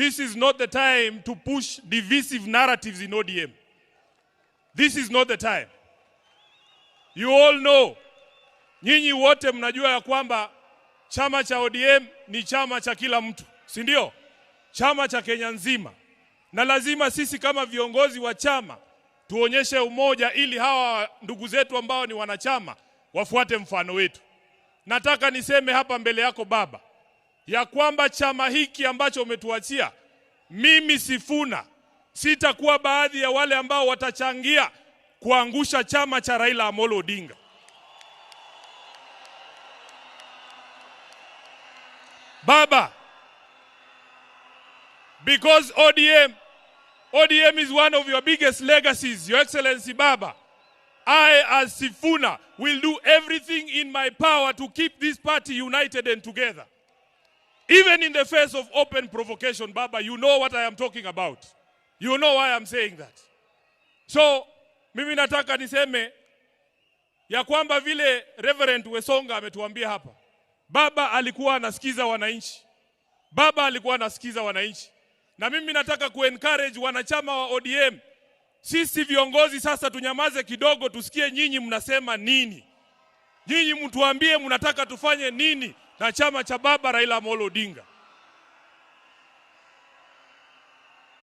This is not the time to push divisive narratives in ODM. This is not the time. You all know, nyinyi wote mnajua ya kwamba chama cha ODM ni chama cha kila mtu, si ndio? Chama cha Kenya nzima. Na lazima sisi kama viongozi wa chama tuonyeshe umoja ili hawa ndugu zetu ambao ni wanachama wafuate mfano wetu. Nataka niseme hapa mbele yako baba, ya kwamba chama hiki ambacho umetuachia, mimi Sifuna sitakuwa baadhi ya wale ambao watachangia kuangusha chama cha Raila Amolo Odinga. Baba, because ODM is one of your biggest legacies, Your Excellency Baba. I, as Sifuna, will do everything in my power to keep this party united and together. Even in the face of open provocation, Baba, you know what I am talking about. You know why I'm saying that. So, mimi nataka niseme ya kwamba vile Reverend Wesonga ametuambia hapa. Baba alikuwa anasikiza wananchi. Baba alikuwa anasikiza wananchi. Na mimi nataka kuencourage wanachama wa ODM. Sisi viongozi sasa tunyamaze kidogo, tusikie nyinyi mnasema nini. Nyinyi mtuambie mnataka tufanye nini na chama cha Baba Raila Amolo Odinga.